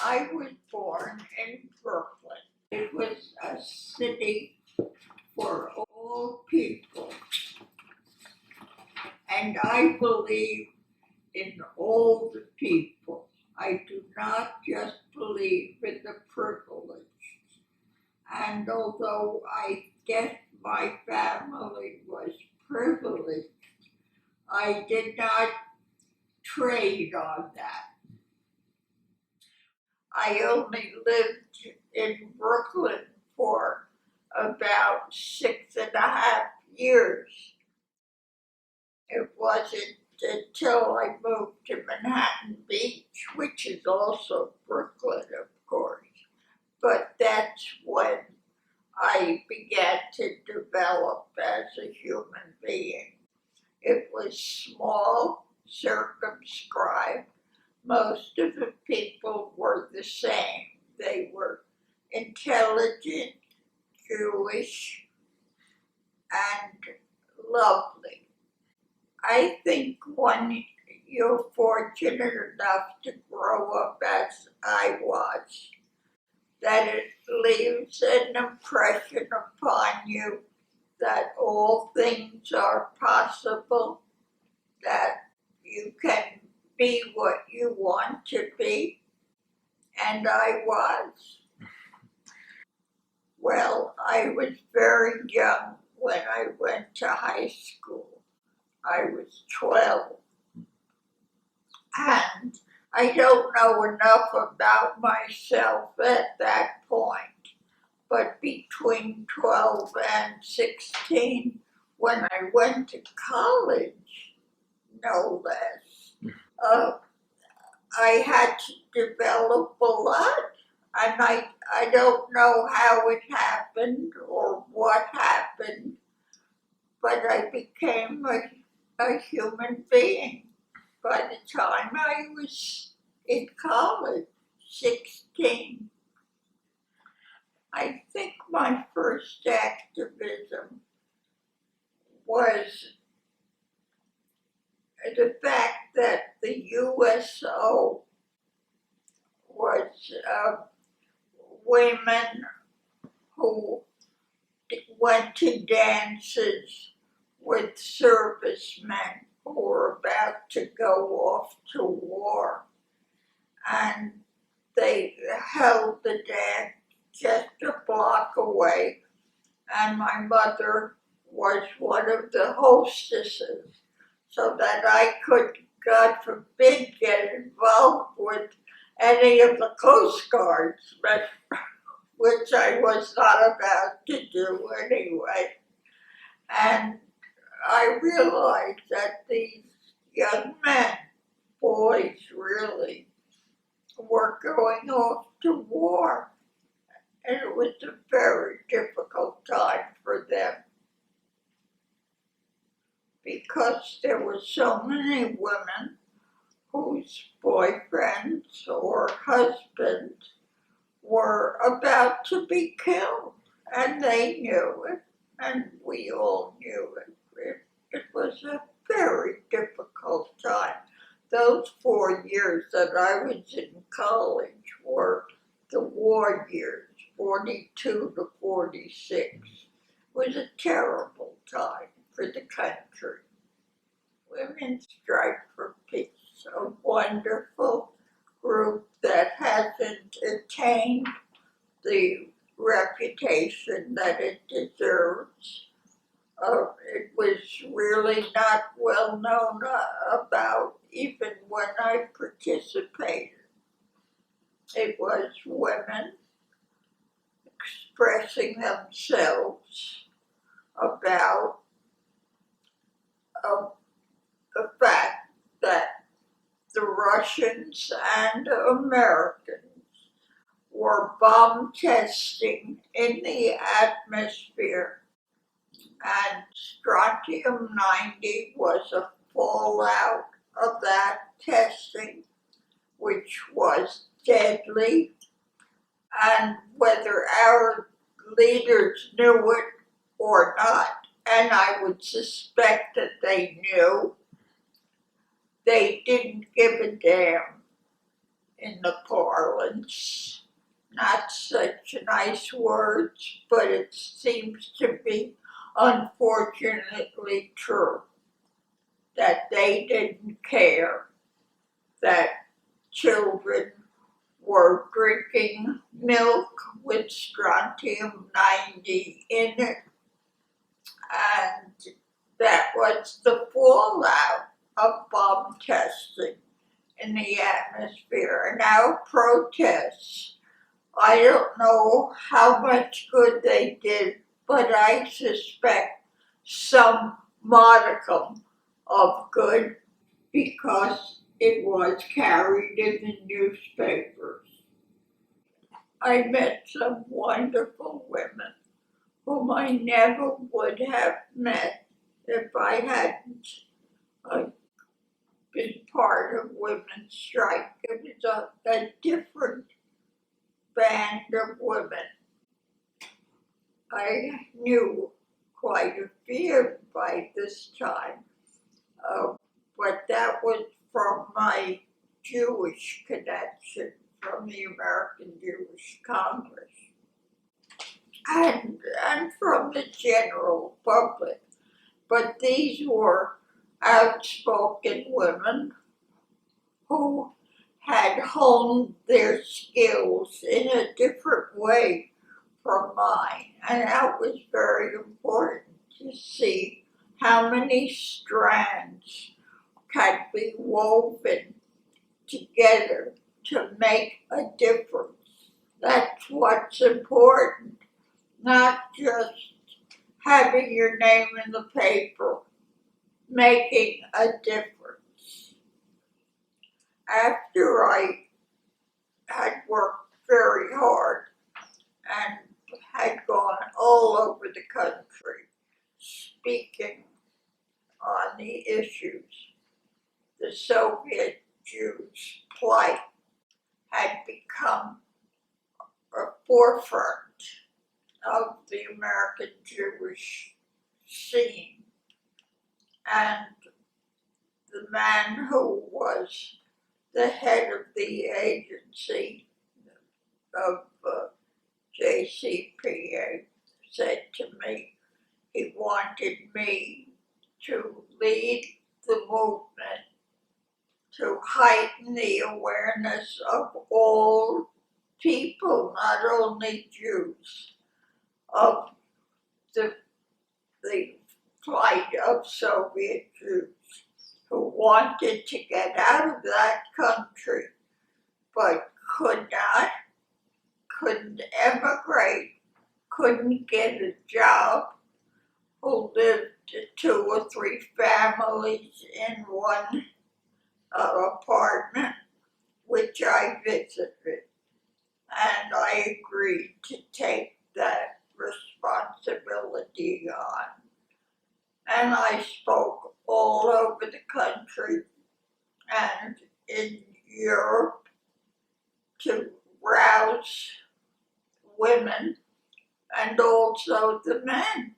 I was born in Brooklyn. It was a city for all people, and I believe in all the people. I do not just believe in the privileged. And although I guess my family was privileged, I did not trade on that. I only lived in Brooklyn for about 6.5 years. It wasn't until I moved to Manhattan Beach, which is also Brooklyn, of course, but that's when I began to develop as a human being. It was small, circumscribed. Most of the people were the same. They were intelligent, Jewish, and lovely. I think when you're fortunate enough to grow up as I was, that it leaves an impression upon you that all things are possible, that you can be what you want to be, and I was. Well, I was very young when I went to high school. I was 12. And I don't know enough about myself at that point, but between 12 and 16, when I went to college, no less, I had to develop a lot. And I don't know how it happened or what happened, but I became a human being by the time I was in college, 16. I think my first activism was the fact that the USO was women who went to dances with servicemen who were about to go off to war. And they held the dance just a block away, and my mother was one of the hostesses, so that I could, God forbid, get involved with any of the Coast Guards, which I was not about to do anyway. And I realized that these young men, boys really, were going off to war. And it was a very difficult time for them because there were so many women whose boyfriends or husbands were about to be killed, and they knew it, and we all knew it. It was a very difficult time. Those 4 years that I was in college were the war years, 42 to 46. It was a terrible time for the country. Women's Strike for Peace, a wonderful group that hasn't attained the reputation that it deserves. It was really not well known about even when I participated. It was women expressing themselves about the fact that the Russians and Americans were bomb testing in the atmosphere, and strontium-90 was a fallout of that testing, which was deadly, and whether our leaders knew it or not, and I would suspect that they knew, they didn't give a damn. in the parlance. Not such nice words, but it seems to be unfortunately true that they didn't care that children were drinking milk with strontium 90 in it, and that was the fallout of bomb testing in the atmosphere. And our protests, I don't know how much good they did, but I suspect some modicum of good because it was carried in the newspapers. I met some wonderful women whom I never would have met if I hadn't been part of Women's Strike. It was a different band of women. I knew quite a few by this time, but that was from my Jewish connection from the American Jewish Congress and from the general public. But these were outspoken women who had honed their skills in a different way from mine. And that was very important to see how many strands can be woven together to make a difference. That's what's important, not just having your name in the paper, making a difference. After I had worked very hard and had gone all over the country speaking on the issues, the Soviet Jews' plight had become a forefront of the American Jewish scene. And the man who was the head of the agency of JCPA said to me he wanted me to lead the movement to heighten the awareness of all people, not only Jews, of the plight of Soviet Jews who wanted to get out of that country but could not, couldn't emigrate, couldn't get a job, who lived 2 or 3 families in one apartment, which I visited. And I agreed to take that responsibility on. And I spoke all over the country and in Europe to rouse women and also the men,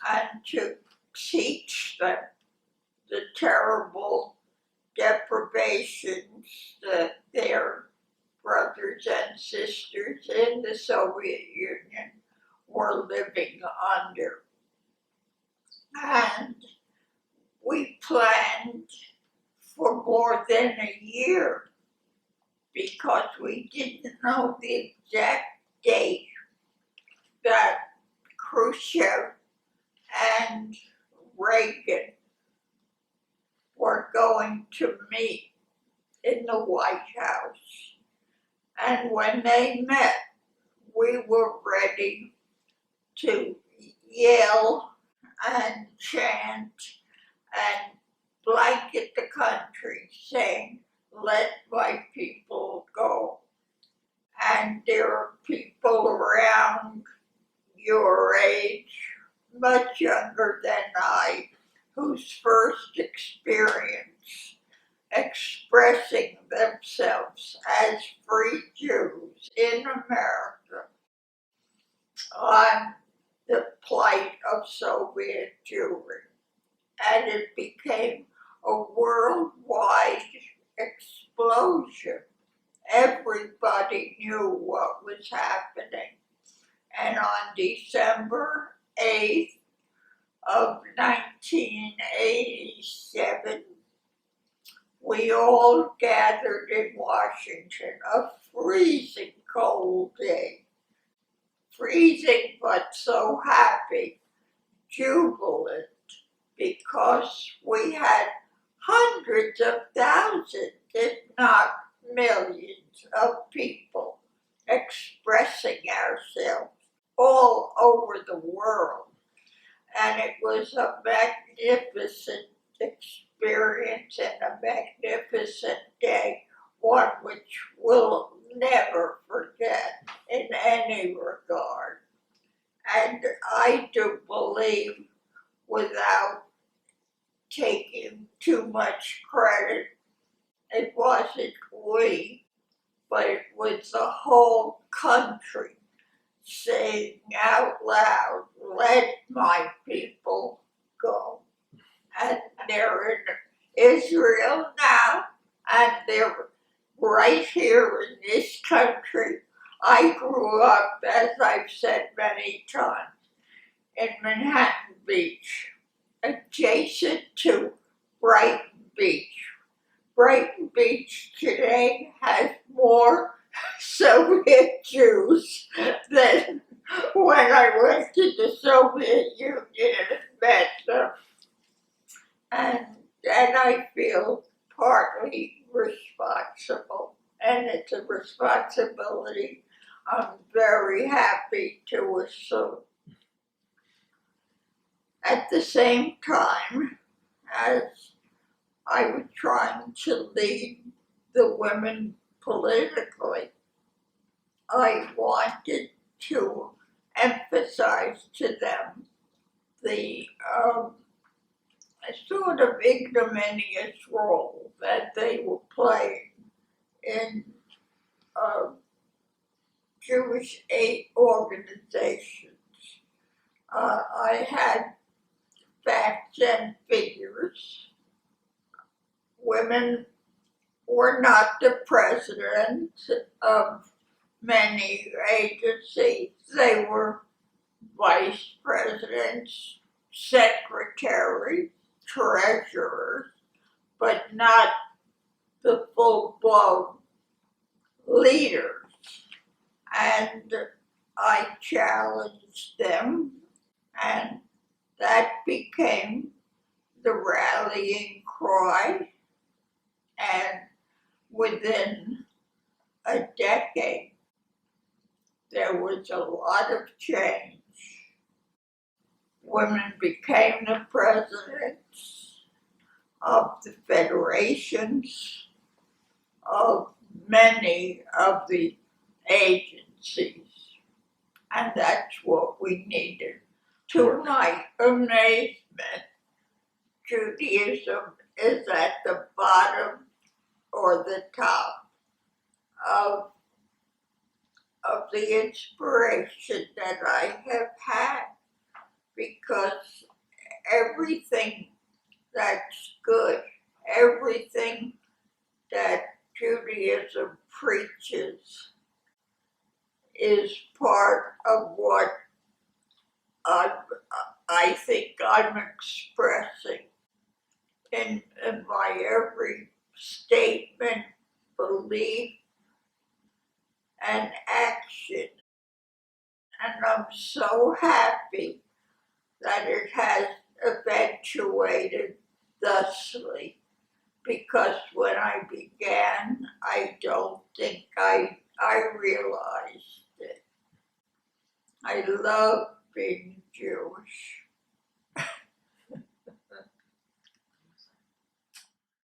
and to teach them the terrible deprivations that their brothers and sisters in the Soviet Union were living under. And we planned for more than a year because we didn't know the exact date that Khrushchev and Reagan were going to meet in the White House. And when they met, we were ready to yell and chant and blanket the country saying, "Let my people go." And there are people around your age, much younger than I, whose first experience expressing themselves as free Jews in America on the plight of Soviet Jewry. And it became a worldwide explosion. everybody knew what was happening. And on December 8th of 1987, we all gathered in Washington, a freezing cold day. Freezing, but so happy, jubilant, because we had hundreds of thousands, if not millions, of people expressing ourselves all over the world. And it was a magnificent experience and a magnificent day, one which we'll never forget in any regard. And I do believe, without taking too much credit, it wasn't we, but it was the whole country saying out loud, "Let my people go." And they're in Israel now, and they're right here in this country. I grew up, as I've said many times, in Manhattan Beach, adjacent to Brighton Beach. Brighton Beach today has more Soviet Jews than when I went to the Soviet Union and met them. And I feel partly responsible, and it's a responsibility I'm very happy to assume. At the same time, as I was trying to lead the women politically, I wanted to emphasize to them the sort of ignominious role that they were playing in Jewish aid organizations. I had facts and figures. Women were not the president of many agencies. They were vice presidents, secretaries, treasurers, but not the full-blown leaders. And I challenged them, and that became the rallying cry. And within a decade, there was a lot of change. Women became the presidents of the federations, of many of the agencies, and that's what we needed. To my amazement, Judaism is at the bottom or the top of the inspiration that I have had, because everything that's good, everything that Judaism preaches is part of what I think I'm expressing in my every statement, belief, and action. And I'm so happy that it has eventuated thusly, because when I began, I don't think I realized it. I love being Jewish.